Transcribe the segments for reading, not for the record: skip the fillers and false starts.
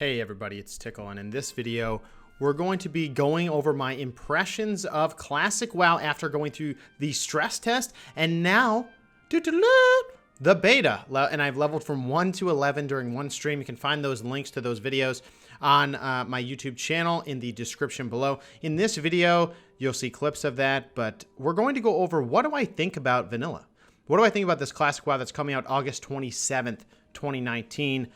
Hey everybody, it's Tiqqle, and in this video, we're going to be going over my impressions of Classic WoW after going through the stress test, and now, the beta. And I've leveled from 1 to 11 during one stream. You can find those links to those videos on my YouTube channel in the description below. In this video, you'll see clips of that, but we're going to go over what do I think about vanilla? What do I think about this Classic WoW that's coming out August 27th, 2019?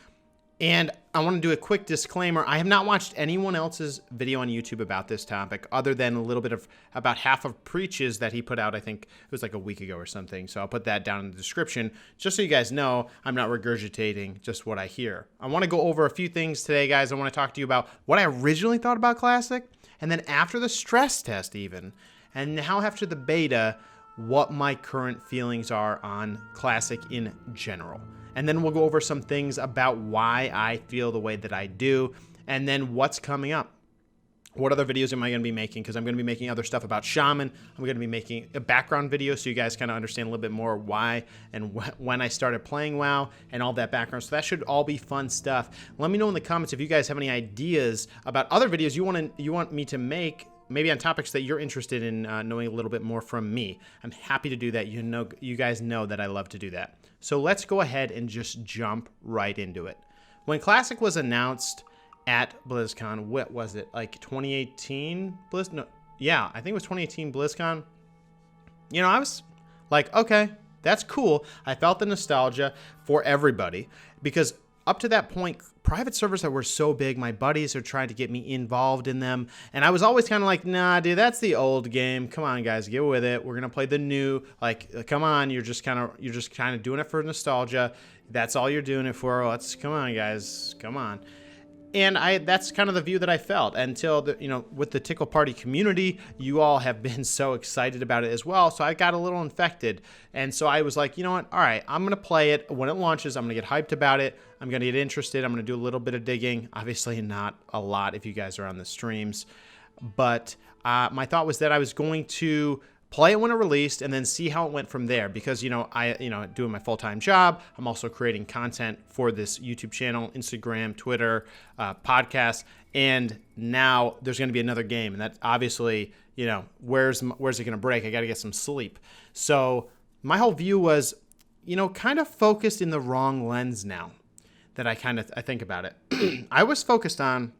And I want to do a quick disclaimer. I have not watched anyone else's video on YouTube about this topic other than a little bit of about half of Preach's that he put out. I think it was like a week ago or something. So I'll put that down in the description just so you guys know I'm not regurgitating just what I hear. I want to go over a few things today, guys. I want to talk to you about what I originally thought about Classic, and then after the stress test even, and now after the beta, what my current feelings are on Classic in general. And then we'll go over some things about why I feel the way that I do, and then what's coming up. What other videos am I going to be making? Because I'm going to be making other stuff about Shaman. I'm going to be making a background video so you guys kind of understand a little bit more why and when I started playing WoW and all that background. So that should all be fun stuff. Let me know in the comments if you guys have any ideas about other videos you want me to make, maybe on topics that you're interested in knowing a little bit more from me. I'm happy to do that. You guys know that I love to do that. So let's go ahead and just jump right into it. When Classic was announced at BlizzCon, what was it, like 2018 No, yeah, I think it was 2018 BlizzCon. You know, I was like, okay, that's cool. I felt the nostalgia for everybody because up to that point, private servers that were so big, my buddies are trying to get me involved in them. And I was always kind of like, nah, dude, that's the old game. Come on, guys, get with it. We're going to play the new. Like, come on, you're just kind of doing it for nostalgia. That's all you're doing it for. Come on, guys, come on. And that's kind of the view that I felt until, with the Tiqqle Party community, you all have been so excited about it as well. So I got a little infected. And so I was like, you know what? All right, I'm going to play it. When it launches, I'm going to get hyped about it. I'm going to get interested. I'm going to do a little bit of digging. Obviously not a lot if you guys are on the streams. But my thought was that I was going to play it when it released and then see how it went from there because, doing my full-time job, I'm also creating content for this YouTube channel, Instagram, Twitter, podcast, and now there's going to be another game, and that obviously, where's it going to break? I got to get some sleep. So my whole view was, kind of focused in the wrong lens now that I think about it. I was focused on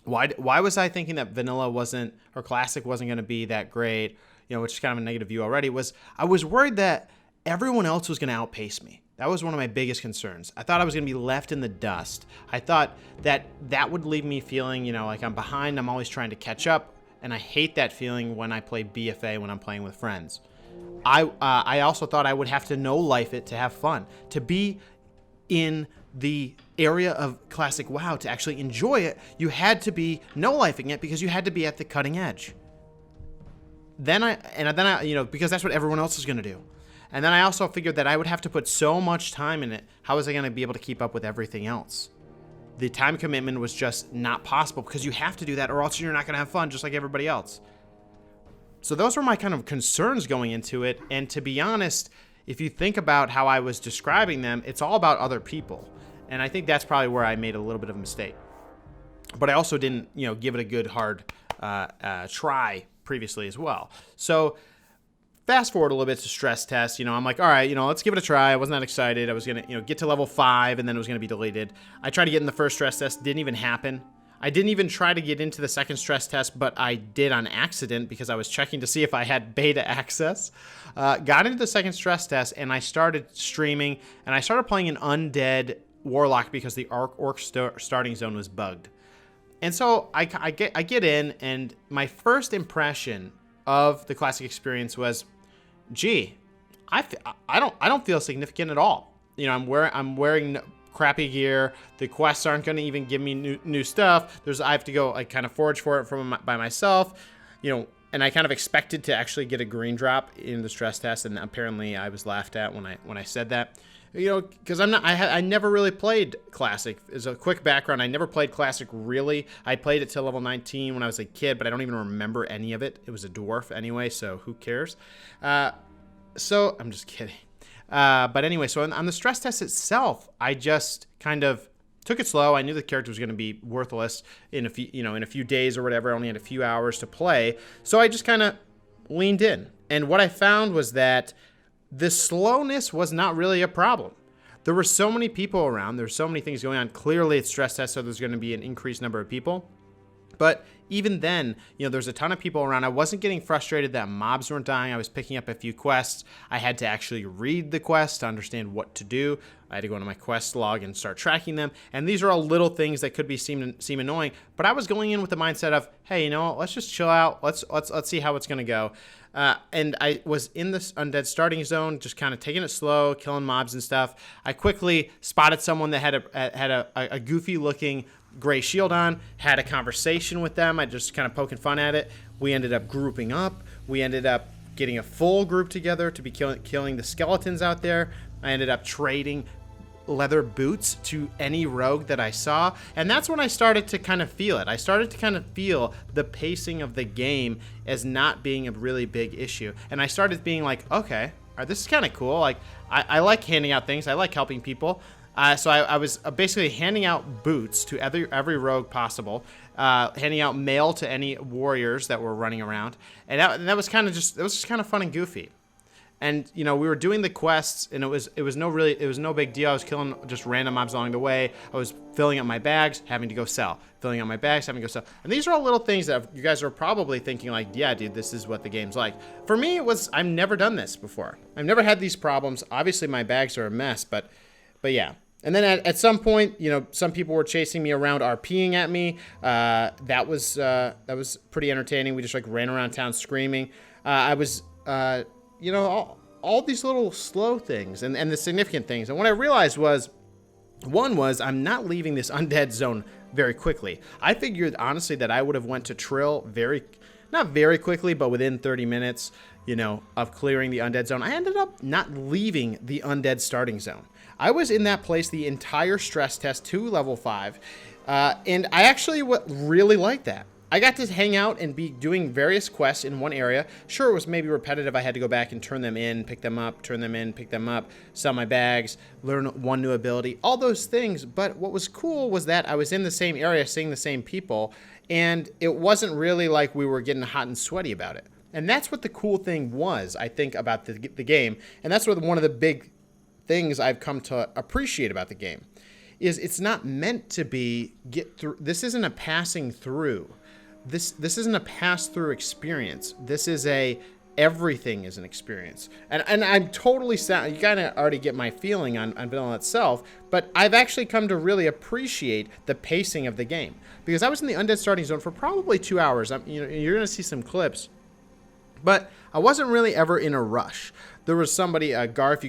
why was I thinking that vanilla wasn't, or Classic wasn't going to be that great, which is kind of a negative view already, I was worried that everyone else was going to outpace me. That was one of my biggest concerns. I thought I was going to be left in the dust. I thought that would leave me feeling, like I'm behind, I'm always trying to catch up, and I hate that feeling when I play BFA when I'm playing with friends. I also thought I would have to no-life it to have fun, to be in the area of Classic WoW, to actually enjoy it. You had to be no-lifing it because you had to be at the cutting edge. Then I, because that's what everyone else is going to do. And then I also figured that I would have to put so much time in it. How was I going to be able to keep up with everything else? The time commitment was just not possible because you have to do that or else you're not going to have fun just like everybody else. So those were my kind of concerns going into it. And to be honest, if you think about how I was describing them, it's all about other people. And I think that's probably where I made a little bit of a mistake. But I also didn't, give it a good hard try previously as well. So fast forward a little bit to stress test, I'm like, all right, let's give it a try. I wasn't that excited. I was going to, get to level 5 and then it was going to be deleted. I tried to get in the first stress test. Didn't even happen. I didn't even try to get into the second stress test, but I did on accident because I was checking to see if I had beta access. Got into the second stress test and I started streaming and I started playing an undead warlock because the orc starting zone was bugged. And so I get in, and my first impression of the Classic experience was, gee, I don't feel significant at all. I'm wearing crappy gear. The quests aren't going to even give me new stuff. I have to go kind of forage for it by myself, and I kind of expected to actually get a green drop in the stress test, and apparently I was laughed at when I said that. Because I never really played Classic. As a quick background, I never played Classic really. I played it till level 19 when I was a kid, but I don't even remember any of it. It was a dwarf anyway, so who cares? So I'm just kidding. But anyway, so on the stress test itself, I just kind of took it slow. I knew the character was going to be worthless in a few, in a few days or whatever. I only had a few hours to play. So I just kind of leaned in. And what I found was that the slowness was not really a problem. There were so many people around. There's so many things going on. Clearly, it's stress test, so there's going to be an increased number of people. But even then, there's a ton of people around. I wasn't getting frustrated that mobs weren't dying. I was picking up a few quests. I had to actually read the quest to understand what to do. I had to go into my quest log and start tracking them. And these are all little things that could seem annoying. But I was going in with the mindset of, hey, let's just chill out. Let's see how it's going to go. And I was in this undead starting zone, just kind of taking it slow, killing mobs and stuff. I quickly spotted someone that had a goofy looking gray shield on, had a conversation with them. I just kind of poking fun at it. We ended up grouping up. We ended up getting a full group together to be killing the skeletons out there. I ended up trading leather boots to any rogue that I saw. And that's when I started to kind of feel it. I started to kind of feel the pacing of the game as not being a really big issue. And I started being like, okay, this is kind of cool. Like, I like handing out things. I like helping people. So I was basically handing out boots to every rogue possible, handing out mail to any warriors that were running around, and that was just kind of fun and goofy. And we were doing the quests, and it was no big deal. I was killing just random mobs along the way. I was filling up my bags, having to go sell, filling up my bags, having to go sell. And these are all little things that you guys are probably thinking like, yeah, dude, this is what the game's like. For me, I've never done this before. I've never had these problems. Obviously, my bags are a mess, but yeah. And then at some point, some people were chasing me around, RPing at me. That was pretty entertaining. We just ran around town screaming. I was, all these little slow things and the significant things. And what I realized was, one was I'm not leaving this undead zone very quickly. I figured honestly that I would have went to Tiqqle not very quickly, but within 30 minutes, of clearing the undead zone. I ended up not leaving the undead starting zone. I was in that place the entire stress test to level 5, and I actually really liked that. I got to hang out and be doing various quests in one area. Sure, it was maybe repetitive. I had to go back and turn them in, pick them up, turn them in, pick them up, sell my bags, learn one new ability, all those things. But what was cool was that I was in the same area, seeing the same people, and it wasn't really like we were getting hot and sweaty about it. And that's what the cool thing was, I think, about the game. And that's one of the big things I've come to appreciate about the game is it's not meant to be get through. This isn't a passing through. This isn't a pass-through experience. This is everything is an experience. And I'm totally sound. You kind of already get my feeling on vanilla itself, but I've actually come to really appreciate the pacing of the game because I was in the undead starting zone for probably 2 hours. You're going to see some clips, but I wasn't really ever in a rush. There was somebody, Garth,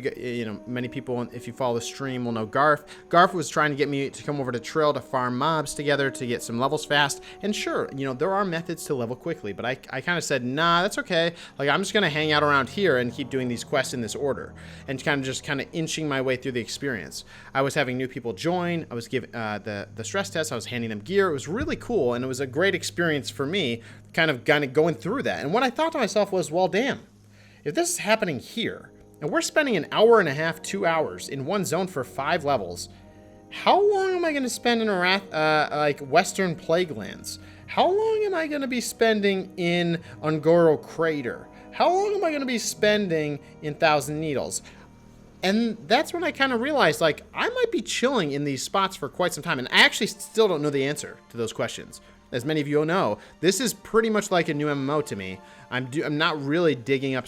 many people, if you follow the stream, will know Garth. Garth was trying to get me to come over to Tiqqle to farm mobs together to get some levels fast. And sure, there are methods to level quickly, but I kind of said, nah, that's okay. Like, I'm just going to hang out around here and keep doing these quests in this order and kind of inching my way through the experience. I was having new people join. I was giving the stress test. I was handing them gear. It was really cool, and it was a great experience for me, kind of going through that. And what I thought to myself was, well, damn. If this is happening here, and we're spending an hour and a half, 2 hours in one zone for 5 levels, how long am I going to spend in Western Plaguelands? How long am I going to be spending in Ungoro Crater? How long am I going to be spending in Thousand Needles? And that's when I kind of realized, I might be chilling in these spots for quite some time. And I actually still don't know the answer to those questions. As many of you know, this is pretty much like a new MMO to me. I'm not really digging up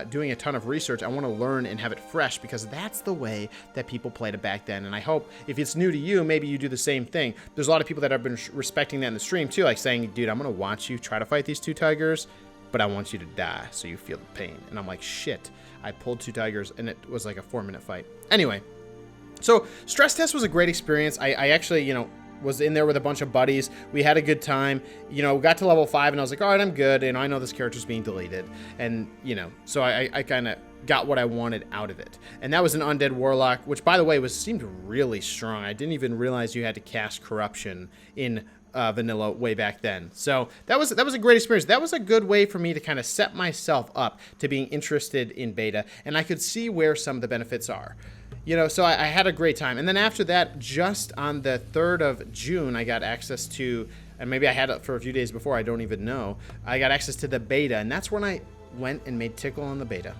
doing a ton of research. I want to learn and have it fresh because that's the way that people played it back then. And I hope if it's new to you, maybe you do the same thing. There's a lot of people that have been respecting that in the stream too, like saying, dude, I'm going to watch you try to fight these 2 tigers, but I want you to die so you feel the pain. And I'm like, shit, I pulled 2 tigers and it was like a 4-minute fight. Anyway, so stress test was a great experience. I actually, was in there with a bunch of buddies. We had a good time. We got to level 5 and I was like, all right, I'm good. I know this character's being deleted. And, so I kind of got what I wanted out of it. And that was an undead warlock, which by the way seemed really strong. I didn't even realize you had to cast corruption in vanilla way back then. So that was a great experience. That was a good way for me to kind of set myself up to being interested in beta. And I could see where some of the benefits are. You know, so I had a great time. And then after that, just on the 3rd of June, I got access to, and maybe I had it for a few days before, I don't even know. I got access to the beta, and that's when I went and made Tiqqle on the beta.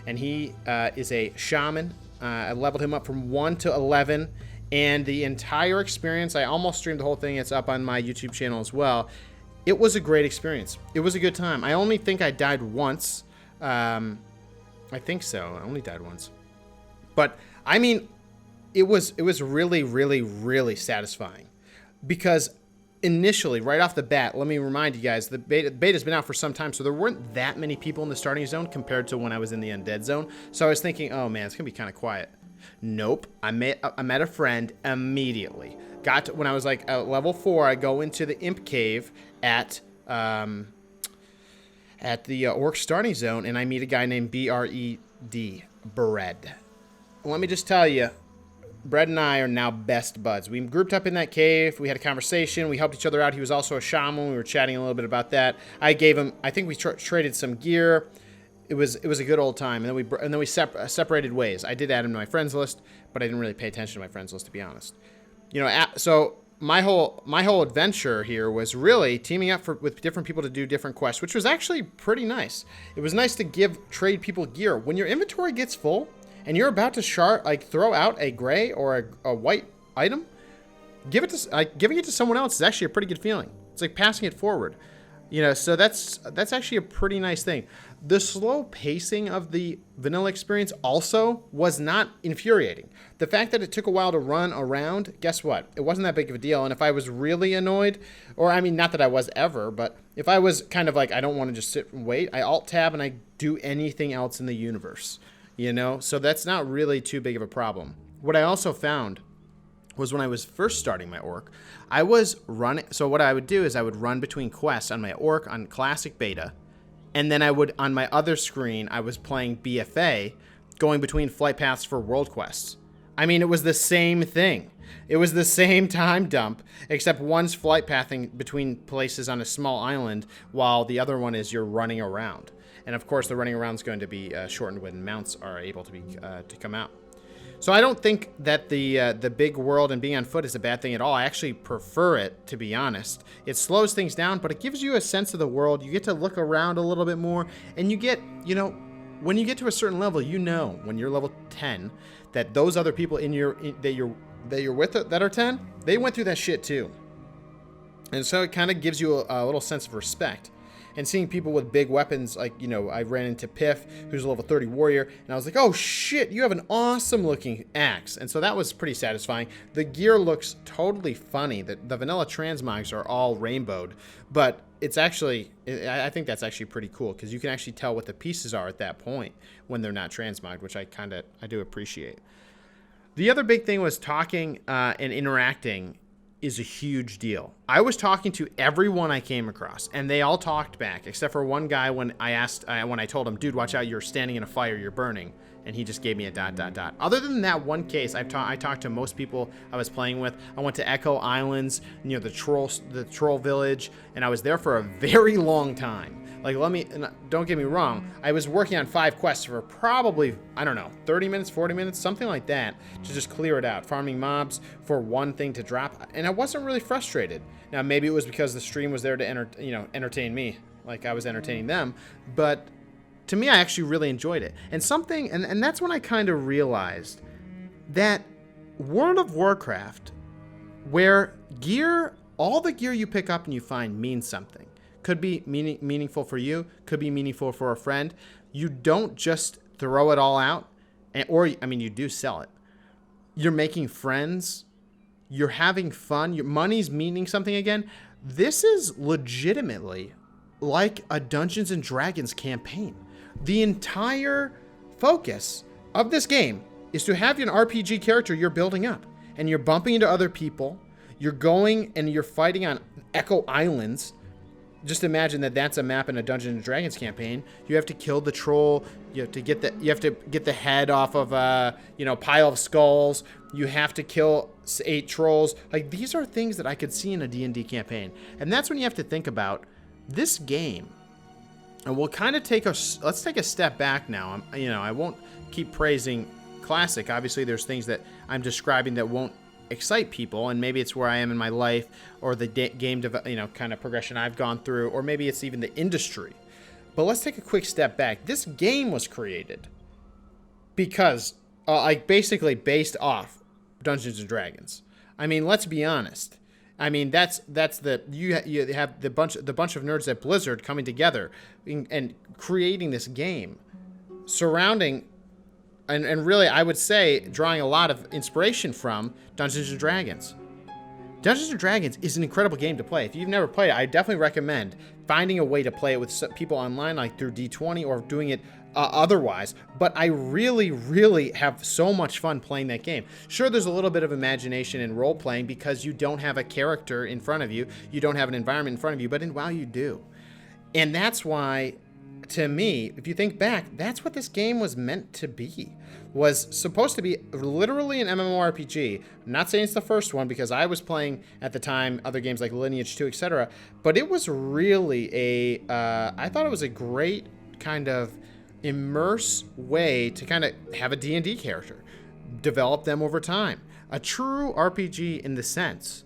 And he is a shaman. I leveled him up from 1 to 11, and the entire experience, I almost streamed the whole thing. It's up on my YouTube channel as well. It was a great experience. It was a good time. I only think I died once. I think so. I only died once. But I mean, it was really, really, really satisfying, because initially, right off the bat, let me remind you guys, the beta's been out for some time, so there weren't that many people in the starting zone compared to when I was in the undead zone. So I was thinking, oh man, it's gonna be kind of quiet. Nope, I met a friend immediately. When I was like at level 4, I go into the imp cave at the orc starting zone, and I meet a guy named B-R-E-D, Bread. Let me just tell you, Brett and I are now best buds. We grouped up in that cave. We had a conversation. We helped each other out. He was also a shaman. We were chatting a little bit about that. I gave him, I think we traded some gear. It was a good old time. And then we separated ways. I did add him to my friends list, but I didn't really pay attention to my friends list, to be honest. You know, so my whole adventure here was really teaming up with different people to do different quests, which was actually pretty nice. It was nice to trade people gear. When your inventory gets full, and you're about to throw out a gray or a white item, giving it to someone else is actually a pretty good feeling. It's like passing it forward, you know. So that's actually a pretty nice thing. The slow pacing of the vanilla experience also was not infuriating. The fact that it took a while to run around, guess what? It wasn't that big of a deal. And if I was really annoyed, or I mean, not that I was ever, but if I was kind of like, I don't want to just sit and wait, I alt tab and I do anything else in the universe. You know, so that's not really too big of a problem. What I also found was when I was first starting my orc, I was running. So what I would do is I would run between quests on my orc on classic beta, and then I would, on my other screen, I was playing BFA, going between flight paths for world quests. I mean, it was the same thing. It was the same time dump, except one's flight pathing between places on a small island, while the other one is you're running around. And of course, the running around is going to be shortened when mounts are able to come out. So I don't think that the big world and being on foot is a bad thing at all. I actually prefer it, to be honest. It slows things down, but it gives you a sense of the world. You get to look around a little bit more, and you get, you know, when you get to a certain level, you know, when you're level 10, that those other people that you're with that are 10, they went through that shit too. And so it kind of gives you a little sense of respect. And seeing people with big weapons, like, you know, I ran into Piff, who's a level 30 warrior, and I was like, oh shit, you have an awesome looking axe. And so that was pretty satisfying. The gear looks totally funny. The vanilla transmogs are all rainbowed, but it's actually, I think that's actually pretty cool, because you can actually tell what the pieces are at that point when they're not transmogged, which I do appreciate. The other big thing was talking and interacting is a huge deal. I was talking to everyone I came across, and they all talked back, except for one guy when I told him, dude, watch out, you're standing in a fire, you're burning. And he just gave me a ... Other than that one case, I talked to most people I was playing with. I went to Echo Islands, you know, the troll village, and I was there for a very long time. Like, don't get me wrong, I was working on 5 quests for probably, I don't know, 30 minutes, 40 minutes, something like that, to just clear it out, farming mobs for one thing to drop, and I wasn't really frustrated. Now, maybe it was because the stream was there to entertain me, like I was entertaining them, but to me, I actually really enjoyed it. And that's when I kind of realized that World of Warcraft, where all the gear you pick up and you find means something. Could be meaningful for you, could be meaningful for a friend. You don't just throw it all out, you do sell it. You're making friends, you're having fun, your money's meaning something again. This is legitimately like a Dungeons and Dragons campaign. The entire focus of this game is to have an RPG character you're building up, and you're bumping into other people, you're going and you're fighting on Echo Islands. Just imagine that that's a map in a Dungeons and Dragons campaign. You have to kill the troll. You have to get the head off of a pile of skulls. You have to kill 8 trolls. Like, these are things that I could see in a D&D campaign, and that's when you have to think about this game. And we'll kind of let's take a step back now. I won't keep praising Classic, obviously there's things that I'm describing that won't excite people, and maybe it's where I am in my life, or the game kind of progression I've gone through, or maybe it's even the industry. But let's take a quick step back. This game was created because, basically based off Dungeons and Dragons. I mean, let's be honest. I mean, that's you have the bunch of nerds at Blizzard coming together and creating this game, surrounding, and really, I would say, drawing a lot of inspiration from Dungeons and Dragons. Dungeons and Dragons is an incredible game to play. If you've never played it, I definitely recommend finding a way to play it with people online, like through D20 or doing it otherwise. But I really, really have so much fun playing that game. Sure, there's a little bit of imagination and role playing because you don't have a character in front of you. You don't have an environment in front of you, but in WoW you do. And that's why, to me, if you think back, that's what this game was meant to be. Was supposed to be literally an MMORPG. I'm not saying it's the first one, because I was playing at the time other games like Lineage 2, etc. But it was really I thought it was a great kind of immerse way to kind of have a D&D character, develop them over time, a true RPG in the sense.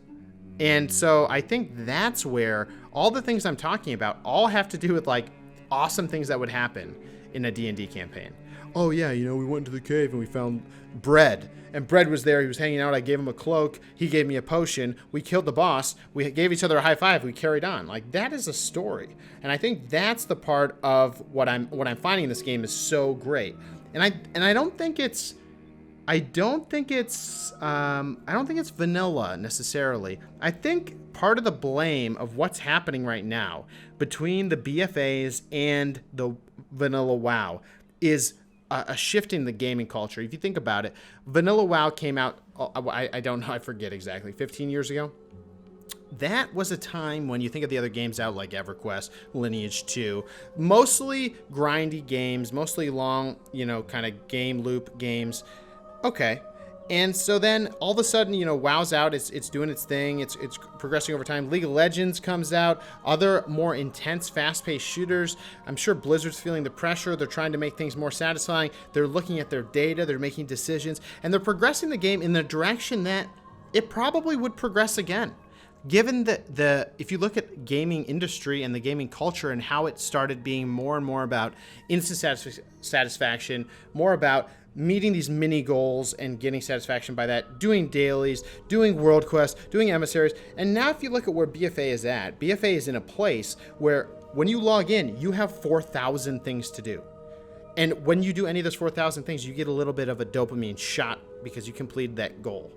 And so I think that's where all the things I'm talking about all have to do with like awesome things that would happen in a D&D campaign. Oh yeah, we went into the cave and we found bread, and bread was there. He was hanging out. I gave him a cloak. He gave me a potion. We killed the boss. We gave each other a high five. We carried on. Like, that is a story, and I think that's the part of what I'm finding in this game is so great. And I don't think it's vanilla necessarily. I think part of the blame of what's happening right now between the BFAs and the vanilla WoW is a shift in the gaming culture. If you think about it, vanilla WoW came out, I don't know, I forget exactly, 15 years ago. That was a time when you think of the other games out like EverQuest, Lineage 2, mostly grindy games, mostly long, kind of game loop games. Okay. And so then all of a sudden, WoW's out, it's doing its thing, it's progressing over time. League of Legends comes out, other more intense, fast-paced shooters. I'm sure Blizzard's feeling the pressure. They're trying to make things more satisfying. They're looking at their data, they're making decisions, and they're progressing the game in the direction that it probably would progress again. Given if you look at gaming industry and the gaming culture and how it started being more and more about instant satisfaction, more about meeting these mini goals and getting satisfaction by that, doing dailies, doing world quests, doing emissaries. And now if you look at where BFA is at, BFA is in a place where when you log in, you have 4,000 things to do. And when you do any of those 4,000 things, you get a little bit of a dopamine shot because you completed that goal.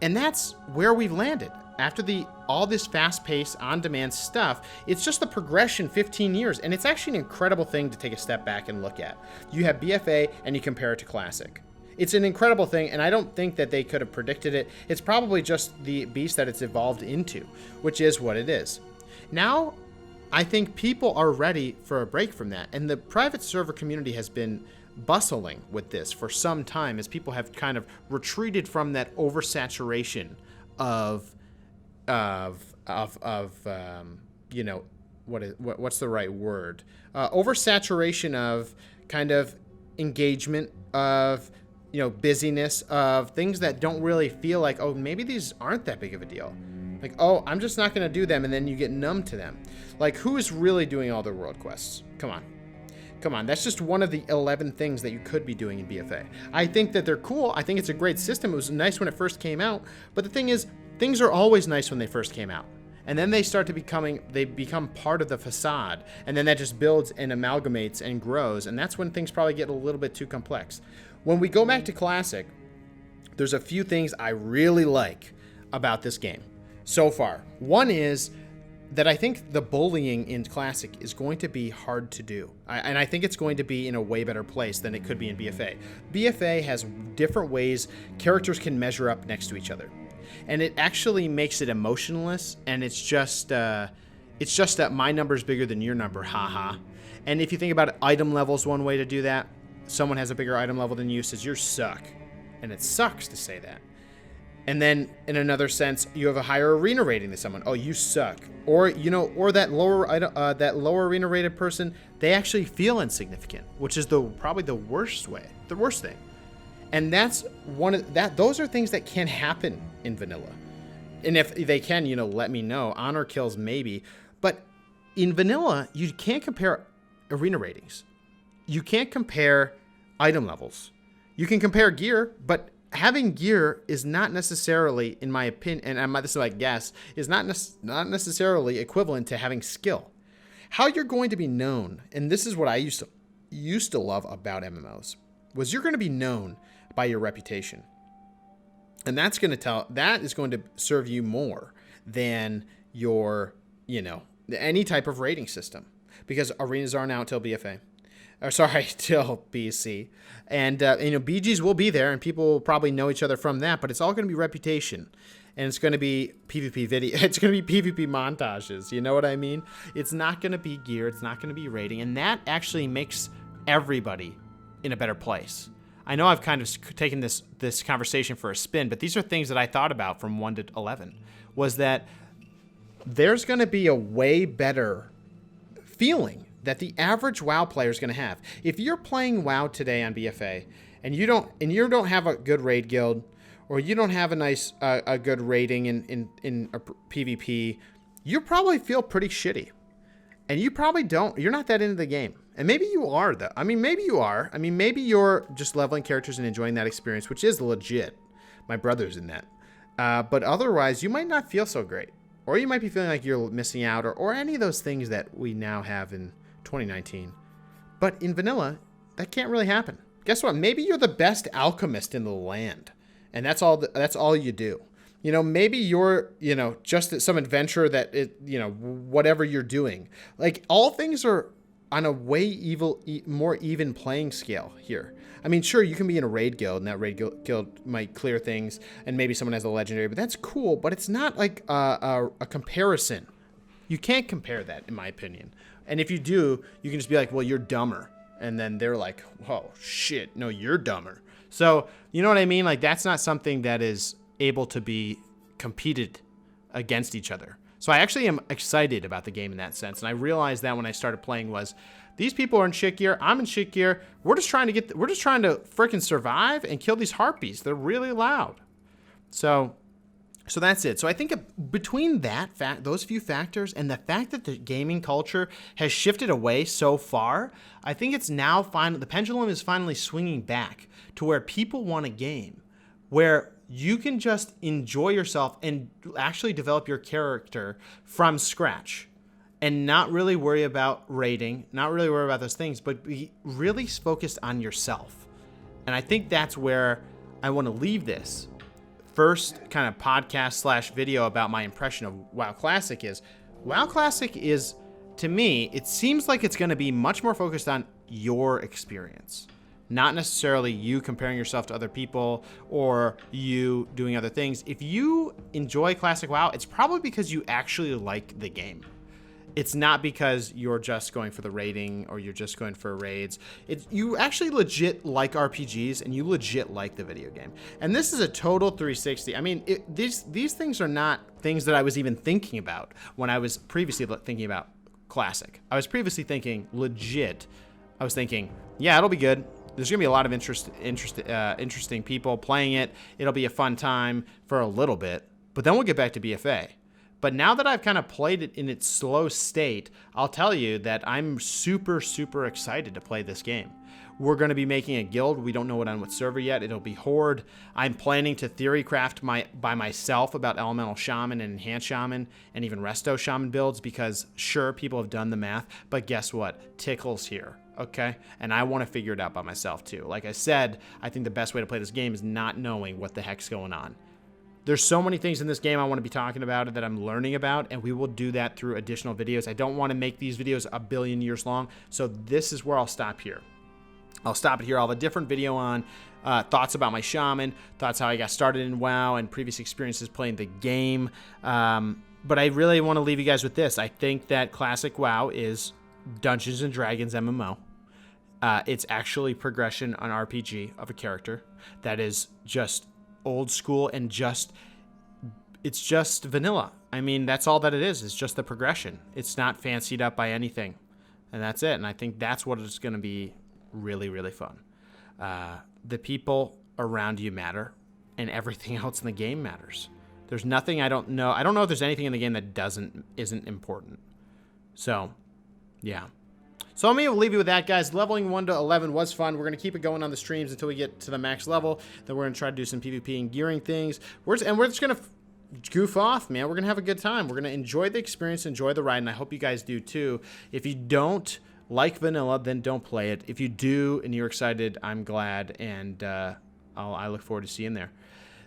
And that's where we've landed. After all this fast-paced, on-demand stuff, it's just the progression 15 years, and it's actually an incredible thing to take a step back and look at. You have BFA, and you compare it to Classic. It's an incredible thing, and I don't think that they could have predicted it. It's probably just the beast that it's evolved into, which is what it is. Now, I think people are ready for a break from that, and the private server community has been bustling with this for some time as people have kind of retreated from that oversaturation of what's the right word? Oversaturation of kind of engagement, of busyness, of things that don't really feel like, oh, maybe these aren't that big of a deal. Like, oh, I'm just not going to do them, and then you get numb to them. Like, who is really doing all their world quests? Come on, that's just one of the 11 things that you could be doing in BFA. I think that they're cool. I think it's a great system. It was nice when it first came out. But the thing is, things are always nice when they first came out. And then they become part of the facade. And then that just builds and amalgamates and grows. And that's when things probably get a little bit too complex. When we go back to Classic, there's a few things I really like about this game so far. One is that I think the bullying in Classic is going to be hard to do. And I think it's going to be in a way better place than it could be in BFA. BFA has different ways characters can measure up next to each other. And it actually makes it emotionless, and it's just that my number's bigger than your number, haha. And if you think about it, item level's one way to do that. Someone has a bigger item level than you, says you suck. And it sucks to say that. And then in another sense, you have a higher arena rating than someone. Oh, you suck. Or, you know, or that lower arena rated person, they actually feel insignificant, which is probably the worst thing. And that's those are things that can happen in vanilla. And if they can, you know, let me know. Honor kills maybe. But in vanilla, you can't compare arena ratings. You can't compare item levels. You can compare gear, but having gear is not necessarily, in my opinion, and this is my guess, is not necessarily equivalent to having skill. How you're going to be known, and this is what I used to love about MMOs, was you're going to be known by your reputation. And that is going to serve you more than your, you know, any type of rating system, because arenas aren't out till BFA. Till BC. And, you know, BGs will be there, and people will probably know each other from that, but it's all going to be reputation. And it's going to be PvP video. It's going to be PvP montages. You know what I mean? It's not going to be gear. It's not going to be rating. And that actually makes everybody in a better place. I know I've kind of taken this conversation for a spin, but these are things that I thought about from 1 to 11, was that there's going to be a way better feeling that the average WoW player is going to have. If you're playing WoW today on BFA and you don't have a good raid guild, or you don't have a good rating in a PvP, you probably feel pretty shitty. And you're not that into the game. And maybe you are, though. I mean, maybe you are. I mean, maybe you're just leveling characters and enjoying that experience, which is legit. My brother's in that. But otherwise, you might not feel so great. Or you might be feeling like you're missing out, or any of those things that we now have in 2019. But in vanilla, that can't really happen. Guess what? Maybe you're the best alchemist in the land, and that's all you do. You know, maybe you're, you know, just some adventurer you know, whatever you're doing. Like, all things are on a more even playing scale here. I mean, sure, you can be in a raid guild, and that raid guild might clear things, and maybe someone has a legendary, but that's cool, but it's not like a comparison. You can't compare that, in my opinion. And if you do, you can just be like, well, you're dumber. And then they're like, oh, shit, no, you're dumber. So, you know what I mean? Like, that's not something that is able to be competed against each other. So I actually am excited about the game in that sense. And I realized that when I started playing was, these people are in shit gear, I'm in shit gear. We're just trying to freaking survive and kill these harpies. They're really loud. So that's it. So I think between those few factors, and the fact that the gaming culture has shifted away so far, I think it's now the pendulum is finally swinging back to where people want a game where you can just enjoy yourself and actually develop your character from scratch and not really worry about rating, not really worry about those things, but be really focused on yourself. And I think that's where I want to leave this first kind of podcast / video about my impression of WoW Classic is. WoW Classic is, to me, it seems like it's going to be much more focused on your experience. Not necessarily you comparing yourself to other people or you doing other things. If you enjoy Classic WoW, it's probably because you actually like the game. It's not because you're just going for the rating or you're just going for raids. You actually legit like RPGs and you legit like the video game. And this is a total 360. I mean, these things are not things that I was even thinking about when I was previously thinking about Classic. I was previously thinking legit. I was thinking, yeah, it'll be good. There's going to be a lot of interesting people playing it. It'll be a fun time for a little bit, but then we'll get back to BFA. But now that I've kind of played it in its slow state, I'll tell you that I'm super, super excited to play this game. We're going to be making a guild. We don't know on what server yet. It'll be Horde. I'm planning to theorycraft by myself about Elemental Shaman and Enhanced Shaman and even Resto Shaman builds because, sure, people have done the math, but guess what? Tiqqle's here, okay? And I want to figure it out by myself, too. Like I said, I think the best way to play this game is not knowing what the heck's going on. There's so many things in this game I want to be talking about that I'm learning about, and we will do that through additional videos. I don't want to make these videos a billion years long, so this is where I'll stop here. I'll stop it here. I'll have a different video on thoughts about my shaman, thoughts how I got started in WoW, and previous experiences playing the game. But I really want to leave you guys with this. I think that Classic WoW is Dungeons & Dragons MMO. It's actually progression on RPG of a character that is just old school and it's just vanilla. I mean, that's all that it is. It's just the progression. It's not fancied up by anything. And that's it. And I think that's what it's going to be really, really fun. The people around you matter, and everything else in the game matters. There's nothing I don't know. I don't know if there's anything in the game that isn't important. So, yeah. So I'm going to leave you with that, guys. Leveling 1 to 11 was fun. We're going to keep it going on the streams until we get to the max level. Then we're going to try to do some PvP and gearing things. We're just going to goof off, man. We're going to have a good time. We're going to enjoy the experience, enjoy the ride, and I hope you guys do too. If you don't like vanilla, then don't play it. If you do and you're excited, I'm glad, and I look forward to seeing you there.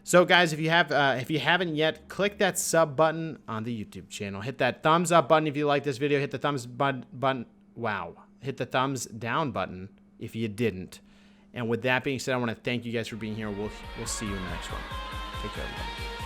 So, guys, if you haven't yet, click that sub button on the YouTube channel. Hit that thumbs up button if you like this video. Hit the thumbs button. Wow. Hit the thumbs down button if you didn't. And with that being said, I want to thank you guys for being here. We'll see you in the next one. Take care, everybody.